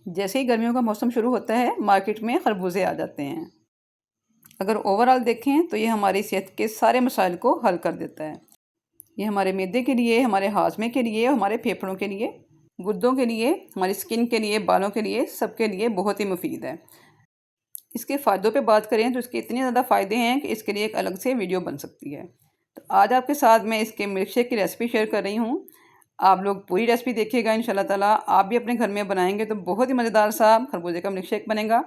जैसे ही गर्मियों का मौसम शुरू होता है मार्केट में खरबूजे आ जाते हैं। अगर ओवरऑल देखें तो ये हमारी सेहत के सारे मसाइल को हल कर देता है। ये हमारे मैदे के लिए, हमारे हाजमे के लिए, हमारे फेफड़ों के लिए, गुर्दों के लिए, हमारी स्किन के लिए, बालों के लिए, सबके लिए बहुत ही मुफीद है। इसके फ़ायदों पे बात करें तो इसके इतने ज़्यादा फ़ायदे हैं कि इसके लिए एक अलग से वीडियो बन सकती है। तो आज आपके साथ मैं इसके मिल्क शेक की रेसिपी शेयर कर रही हूँ। आप लोग पूरी रेसिपी देखिएगा, इंशाल्लाह ताला आप भी अपने घर में बनाएंगे तो बहुत ही मज़ेदार सा खरबूजे का मिल्क शेक बनेगा।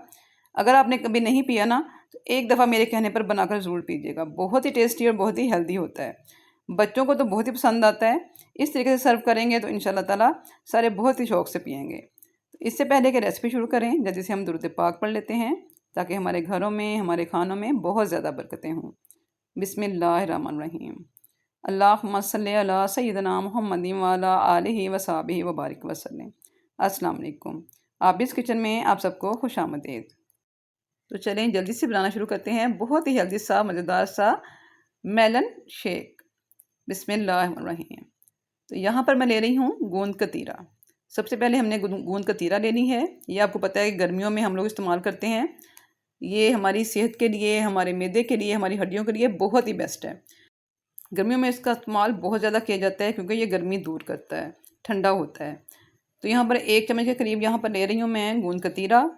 अगर आपने कभी नहीं पिया ना तो एक दफ़ा मेरे कहने पर बनाकर ज़रूर पीजिएगा। बहुत ही टेस्टी और बहुत ही हेल्दी होता है। बच्चों को तो बहुत ही पसंद आता है। इस तरीके से सर्व करेंगे तो इंशाल्लाह ताला सारे बहुत ही शौक़ से पिएंगे। इससे पहले कि रेसिपी शुरू करें जल्दी से हम दुरूद पाक पढ़ लेते हैं ताकि हमारे घरों में, हमारे खानों में बहुत ज़्यादा बरकतें हों। बिस्मिल्लाहिर्रहमानिर्रहीम। अल्लाहुम्मा सल्लि अला सय्यिदना मुहम्मदिन व अला आलिहि व सहाबिहि व बारिक वसल्लम। अस्सलाम वालेकुम। आबिस किचन में आप सबको खुशामदीद। तो चलें जल्दी से बनाना शुरू करते हैं बहुत ही हेल्दी सा मज़ेदार सा मेलन शेक। बिस्मिल्लाहिर्रहमानिर्रहीम। तो यहाँ पर मैं ले रही हूँ गोंद कतीरा। सबसे पहले हमने गोंद कतीरा लेनी है। ये आपको पता है कि गर्मियों में हम लोग इस्तेमाल करते हैं। ये हमारी सेहत के लिए, हमारे मैदे के लिए, हमारी हड्डियों के लिए बहुत ही बेस्ट है। गर्मियों में इसका इस्तेमाल बहुत ज़्यादा किया जाता है क्योंकि ये गर्मी दूर करता है, ठंडा होता है। तो यहाँ पर 1 चम्मच के करीब यहाँ पर ले रही हूँ मैं गोंद कतीरा।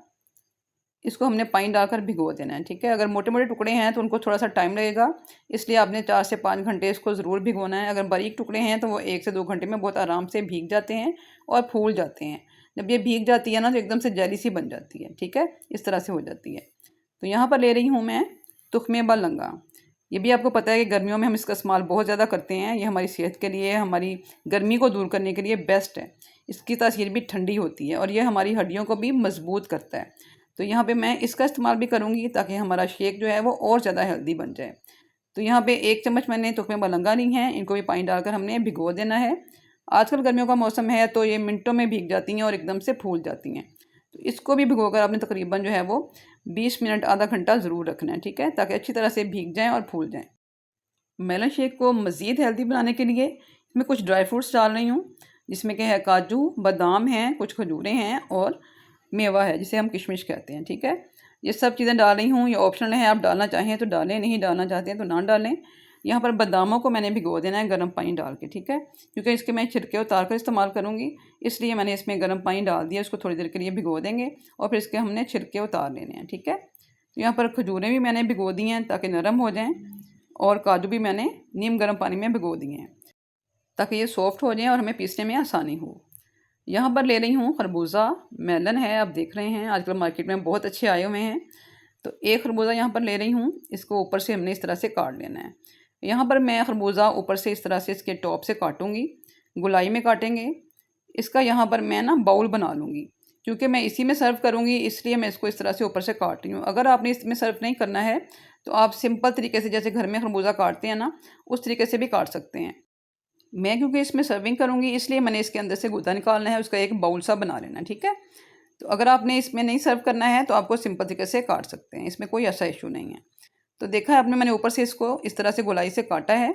इसको हमने पानी डालकर भिगो देना है, ठीक है। अगर मोटे मोटे टुकड़े हैं तो उनको थोड़ा सा टाइम लगेगा, इसलिए आपने 4 से 5 घंटे इसको ज़रूर भिगोना है। अगर बारीक टुकड़े हैं तो वो 1 से 2 घंटे में बहुत आराम से भीग जाते हैं और फूल जाते हैं। जब ये भीग जाती है ना तो एकदम से जेली सी बन जाती है, ठीक है, इस तरह से हो जाती है। तो यहाँ पर ले रही हूँ मैं तुख्मे बलंगा। ये भी आपको पता है कि गर्मियों में हम इसका इस्तेमाल बहुत ज़्यादा करते हैं। ये हमारी सेहत के लिए, हमारी गर्मी को दूर करने के लिए बेस्ट है। इसकी तासीर भी ठंडी होती है और ये हमारी हड्डियों को भी मजबूत करता है। तो यहाँ पे मैं इसका इस्तेमाल भी करूँगी ताकि हमारा शेक जो है वो और ज़्यादा हेल्दी बन जाए। तो यहाँ पे 1 चम्मच मैंने तुख्मे बलंगा ली हैं, इनको भी पानी डालकर हमने भिगो देना है। आजकल गर्मियों का मौसम है तो ये मिनटों में भीग जाती हैं और एकदम से फूल जाती हैं। तो इसको भी भिगोकर आपने तकरीबन जो है वो 20 मिनट, आधा घंटा ज़रूर रखना है, ठीक है, ताकि अच्छी तरह से भीग जाएँ और फूल जाएँ। मेलन शेक को मज़ीद हेल्दी बनाने के लिए इसमें कुछ ड्राई फ्रूट्स डाल रही हूँ, जिसमें कि है काजू, बादाम हैं, कुछ खजूरें हैं और मेवा है जिसे हम किशमिश कहते हैं, ठीक है। ये सब चीज़ें डाल रही हूँ। ये ऑप्शनल है, आप डालना चाहें तो डालें, नहीं डालना चाहते हैं तो ना डालें। यहाँ पर बादामों को मैंने भिगो देना है गर्म पानी डाल के, ठीक है, क्योंकि इसके मैं छिलके उतार कर इस्तेमाल करूँगी, इसलिए मैंने इसमें गर्म पानी डाल दिया। इसको थोड़ी देर के लिए भिगो देंगे और फिर इसके हमने छिलके उतार लेने हैं, ठीक है। तो यहाँ पर खजूरें भी मैंने भिगो दी हैं ताकि नरम हो जाएँ और काजू भी मैंने नीम गर्म पानी में भिगो दिए हैं ताकि ये सॉफ्ट हो जाएँ और हमें पीसने में आसानी हो। यहाँ पर ले रही हूँ खरबूजा, मेलन है, आप देख रहे हैं आजकल मार्केट में बहुत अच्छे आए हुए हैं। तो एक खरबूजा यहाँ पर ले रही हूँ, इसको ऊपर से हमने इस तरह से काट लेना है। यहाँ पर मैं खरबूजा ऊपर से इस तरह से इसके टॉप से काटूँगी, गोलाई में काटेंगे। इसका यहाँ पर मैं ना बाउल बना लूँगी, क्योंकि मैं इसी में सर्व करूँगी, इसलिए मैं इसको इस तरह से ऊपर से काट रही हूँ। अगर आपने इसमें सर्व नहीं करना है तो आप सिंपल तरीके से जैसे घर में खरबूजा काटते हैं ना, उस तरीके से भी काट सकते हैं। मैं क्योंकि इसमें सर्विंग करूँगी इसलिए मैंने इसके अंदर से गूदा निकालना है, उसका एक बाउल सा बना लेना है, ठीक है। तो अगर आपने इसमें नहीं सर्व करना है तो आपको सिंपल तरीके से काट सकते हैं, इसमें कोई ऐसा इशू नहीं है। तो देखा है आपने, मैंने ऊपर से इसको इस तरह से गोलाई से काटा है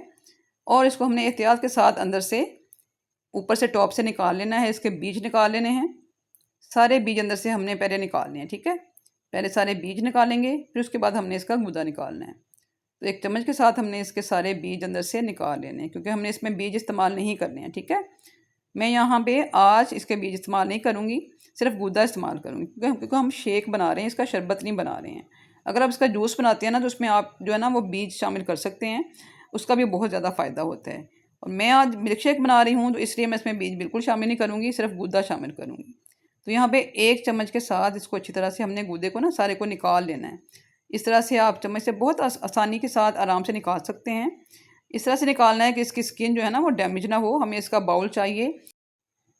और इसको हमने एहतियात के साथ अंदर से ऊपर से टॉप से निकाल लेना है। इसके बीज निकाल लेने हैं, सारे बीज अंदर से हमने पहले निकालने हैं, ठीक है। पहले सारे बीज निकालेंगे, फिर उसके बाद हमने इसका गूदा निकालना है। तो 1 चम्मच के साथ हमने इसके सारे बीज अंदर से निकाल लेने हैं, क्योंकि हमने इसमें बीज इस्तेमाल नहीं करने हैं, ठीक है। मैं यहाँ पे आज इसके बीज इस्तेमाल नहीं करूँगी, सिर्फ गूदा इस्तेमाल करूँगी, क्योंकि हम शेक बना रहे हैं, इसका शरबत नहीं बना रहे हैं। अगर आप इसका जूस बनाते हैं ना तो उसमें आप जो है ना वो बीज शामिल कर सकते हैं, उसका भी बहुत ज़्यादा फ़ायदा होता है। और मैं आज मिल्क शेक बना रही हूँ तो इसलिए मैं इसमें बीज बिल्कुल शामिल नहीं करूँगी, सिर्फ गूदा शामिल करूँगी। तो यहाँ पे 1 चम्मच के साथ इसको अच्छी तरह से हमने गूदे को ना सारे को निकाल लेना है। इस तरह से आप चम्मच से बहुत आसानी के साथ आराम से निकाल सकते हैं। इस तरह से निकालना है कि इसकी स्किन जो है ना वो डैमेज ना हो। हमें इसका बाउल चाहिए,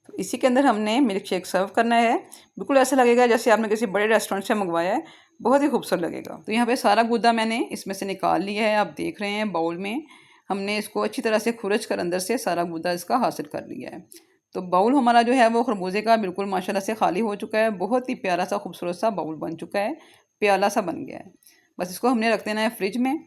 तो इसी के अंदर हमने मिल्क शेक सर्व करना है। बिल्कुल ऐसा लगेगा जैसे आपने किसी बड़े रेस्टोरेंट से मंगवाया है, बहुत ही खूबसूरत लगेगा। तो यहाँ पे सारा गूदा मैंने इसमें से निकाल लिया है, आप देख रहे हैं बाउल में। हमने इसको अच्छी तरह से खुरच कर अंदर से सारा गूदा इसका हासिल कर लिया है। तो बाउल हमारा जो है वो खरबूजे का बिल्कुल माशाल्लाह से खाली हो चुका है। बहुत ही प्यारा सा खूबसूरत सा बाउल बन चुका है, प्याला सा बन गया है। बस इसको हमने रख देना है फ्रिज में।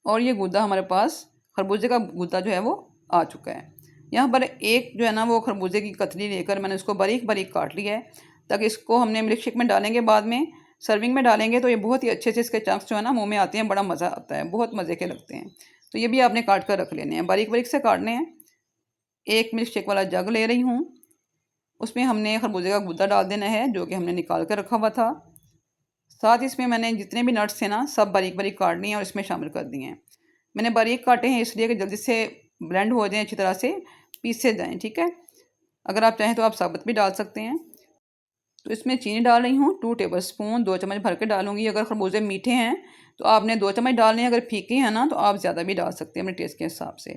और ये गूदा हमारे पास खरबूजे का गूदा जो है वो आ चुका है। यहाँ पर एक जो है ना वो खरबूजे की कतली लेकर मैंने उसको बारीक बारीक काट लिया है। ताकि इसको हमने मिल्क शेक में डालेंगे, बाद में सर्विंग में डालेंगे तो ये बहुत ही अच्छे से इसके चंक्स जो है ना मुंह में आते हैं, बड़ा मज़ा आता है, बहुत मज़े के लगते हैं। तो ये भी आपने काट कर रख लेने हैं, बारीक बारीक से काटने हैं। एक मिल्क शेक वाला जग ले रही हूँ, उसमें हमने खरबूजे का गूदा डाल देना है जो कि हमने निकाल कर रखा हुआ था। साथ ही इसमें मैंने जितने भी नट्स थे ना सब बारीक बारीक काट लिए हैं और इसमें शामिल कर दिए हैं। मैंने बारीक काटे हैं इसलिए कि जल्दी से ब्लेंड हो जाएँ, अच्छी तरह से पीसे जाएँ, ठीक है। अगर आप चाहें तो आप साबुत भी डाल सकते हैं। तो इसमें चीनी डाल रही हूँ 2 टेबलस्पून, 2 चम्मच भर के डालूंगी। अगर खरबूजे मीठे हैं तो आपने 2 चम्मच डालने हैं, अगर फीके हैं ना तो आप ज़्यादा भी डाल सकते हैं अपने टेस्ट के हिसाब से।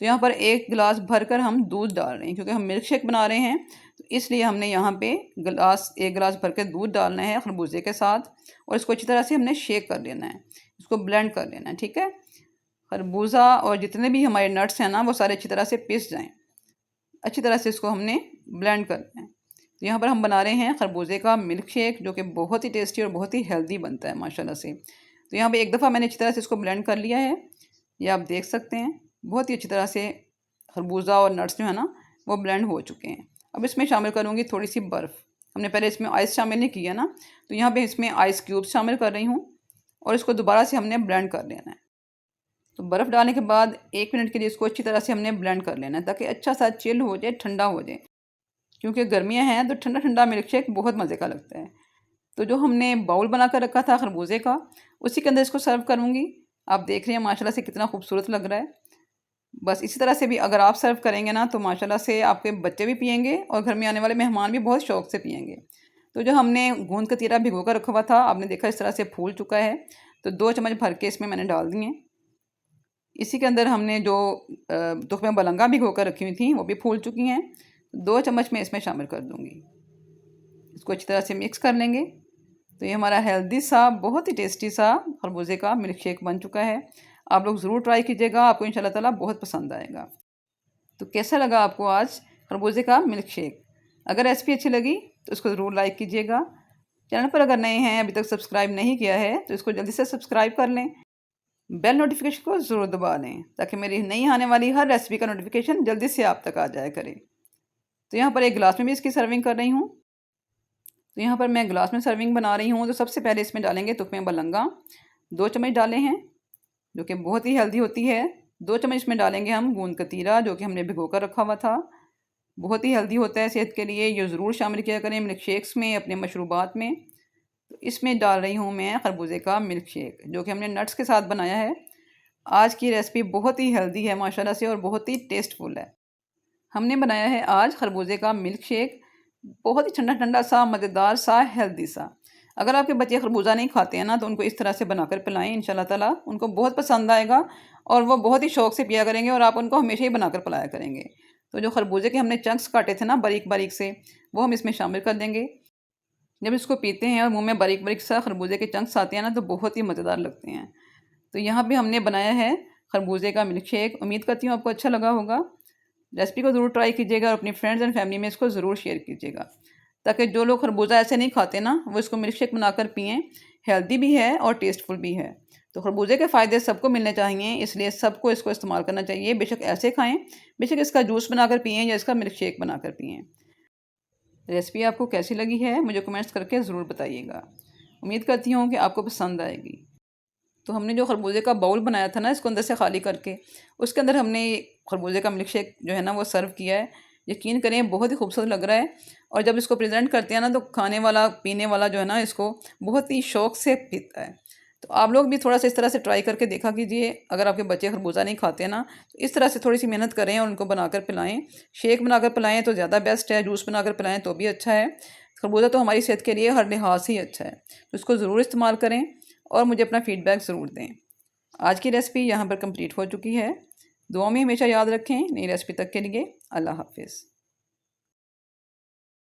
तो यहाँ पर 1 गिलास भरकर हम दूध डाल रहे हैं, क्योंकि हम मिल्क शेक बना रहे हैं तो इसलिए हमने यहाँ पे 1 गिलास भर के दूध डालना है खरबूजे के साथ, और इसको अच्छी तरह से हमने शेक कर लेना है, इसको ब्लेंड कर लेना है, ठीक है। खरबूजा और जितने भी हमारे नट्स हैं ना वो सारे अच्छी तरह से पिस जाएँ, अच्छी तरह से इसको हमने ब्लेंड करना है। तो यहाँ पर हम बना रहे हैं खरबूजे का मिल्क शेक जो कि बहुत ही टेस्टी और बहुत ही हेल्दी बनता है माशाल्लाह से। तो यहाँ पे एक दफ़ा मैंने अच्छी तरह से इसको ब्लेंड कर लिया है, ये आप देख सकते हैं बहुत ही अच्छी तरह से खरबूजा और नट्स जो है ना वो ब्लेंड हो चुके हैं। अब इसमें शामिल करूँगी थोड़ी सी बर्फ़, हमने पहले इसमें आइस शामिल नहीं किया ना, तो यहाँ पर इसमें आइस क्यूब्स शामिल कर रही हूँ और इसको दोबारा से हमने ब्लेंड कर लेना है। तो बर्फ़ डालने के बाद 1 मिनट के लिए इसको अच्छी तरह से हमने ब्लेंड कर लेना है ताकि अच्छा सा चिल हो जाए, ठंडा हो जाए, क्योंकि गर्मियाँ हैं तो ठंडा ठंडा मिल्क शेक बहुत मज़े का लगता है। तो जो हमने बाउल बना कर रखा था खरबूजे का, उसी के अंदर इसको सर्व करूँगी। आप देख रहे हैं माशाल्लाह से कितना खूबसूरत लग रहा है। बस इसी तरह से भी अगर आप सर्व करेंगे ना तो माशाल्लाह से आपके बच्चे भी पियेंगे और घर में आने वाले मेहमान भी बहुत शौक़ से पियेंगे। तो जो हमने गूंद कतीरा भिगो कर रखा हुआ था, आपने देखा इस तरह से फूल चुका है, तो 2 चम्मच भर के इसमें मैंने डाल दिए। इसी के अंदर हमने जो तुख्मे बलंगा भिगो कर रखी हुई थी वो भी फूल चुकी हैं, 2 चम्मच में इसमें शामिल कर दूँगी। इसको अच्छी तरह से मिक्स कर लेंगे। तो ये हमारा हेल्दी सा बहुत ही टेस्टी सा खरबूजे का मिल्क शेक बन चुका है। आप लोग ज़रूर ट्राई कीजिएगा, आपको इंशाल्लाह ताला बहुत पसंद आएगा। तो कैसा लगा आपको आज खरबूजे का मिल्क शेक? अगर रेसिपी अच्छी लगी तो इसको ज़रूर लाइक कीजिएगा। चैनल पर अगर नए हैं, अभी तक सब्सक्राइब नहीं किया है तो इसको जल्दी से सब्सक्राइब कर लें। बेल नोटिफिकेशन को ज़रूर दबा लें ताकि मेरी नई आने वाली हर रेसिपी का नोटिफिकेशन जल्दी से आप तक आ जाया करे। तो यहाँ पर एक गिलास में भी इसकी सर्विंग कर रही हूँ। तो यहाँ पर मैं गिलास में सर्विंग बना रही हूँ। तो सबसे पहले इसमें डालेंगे तुख्मे बलंगा, 2 चम्मच डाले हैं जो कि बहुत ही हेल्दी होती है। 2 चम्मच इसमें डालेंगे हम गूंद कतीरा जो कि हमने भिगो कर रखा हुआ था, बहुत ही हेल्दी होता है सेहत के लिए, ये ज़रूर शामिल किया करें मिल्क शेक्स में, अपने मशरूबात में। तो इसमें डाल रही हूँ मैं खरबूजे का मिल्क शेक जो कि हमने नट्स के साथ बनाया है। आज की रेसिपी बहुत ही हेल्दी है माशाल्लाह से और बहुत ही टेस्टफुल है। हमने बनाया है आज खरबूजे का मिल्क शेक, बहुत ही ठंडा ठंडा सा, मज़ेदार सा, हेल्दी सा। अगर आपके बच्चे खरबूजा नहीं खाते हैं ना तो उनको इस तरह से बनाकर पिलाएं, इंशाल्लाह ताला उनको बहुत पसंद आएगा और वो बहुत ही शौक़ से पिया करेंगे और आप उनको हमेशा ही बनाकर पिलाया करेंगे। तो जो खरबूजे के हमने चंक्स काटे थे ना बारीक बारीक से, वो हम इसमें शामिल कर देंगे। जब इसको पीते हैं और मुँह में बारीक बारीक सा खरबूजे के चंक्स आते हैं ना तो बहुत ही मज़ेदार लगते हैं। तो यहाँ पे हमने बनाया है खरबूजे का मिल्क शेक। उम्मीद करती हूँ आपको अच्छा लगा होगा। रेसिपी को ज़रूर ट्राई कीजिएगा और अपनी फ्रेंड्स एंड फैमिली में इसको ज़रूर शेयर कीजिएगा ताकि जो लोग खरबूजा ऐसे नहीं खाते ना वो इसको मिल्क शेक बनाकर पिएँ। हेल्दी भी है और टेस्टफुल भी है। तो खरबूजे के फ़ायदे सबको मिलने चाहिए, इसलिए सबको इसको इस्तेमाल करना चाहिए। बेशक ऐसे खाएँ, बेशक इसका जूस बनाकर पिएँ या इसका मिल्क शेक बनाकर पिएँ। रेसिपी आपको कैसी लगी है मुझे कमेंट्स करके ज़रूर बताइएगा। उम्मीद करती हूँ कि आपको पसंद आएगी। तो हमने जो खरबूजे का बाउल बनाया था ना इसको अंदर से खाली करके, उसके अंदर हमने खरबूजे का मिल्क शेक जो है ना वो सर्व किया है। यकीन करें बहुत ही खूबसूरत लग रहा है और जब इसको प्रेजेंट करते हैं ना तो खाने वाला पीने वाला जो है ना इसको बहुत ही शौक़ से पीता है। तो आप लोग भी थोड़ा सा इस तरह से ट्राई करके देखा कीजिए। अगर आपके बच्चे खरबूजा नहीं खाते ना तो इस तरह से थोड़ी सी मेहनत करें और उनको बनाकर पिलाएं। शेक बनाकर पिलाएं तो ज़्यादा बेस्ट है, जूस बनाकर पिलाएं तो भी अच्छा है। खरबूजा तो हमारी सेहत के लिए हर लिहाज से ही अच्छा है, तो इसको ज़रूर इस्तेमाल करें और मुझे अपना फ़ीडबैक ज़रूर दें। आज की रेसिपी यहाँ पर कंप्लीट हो चुकी है। दुआ में हमेशा याद रखें। नई रेसिपी तक के लिए अल्लाह हाफ़िज़।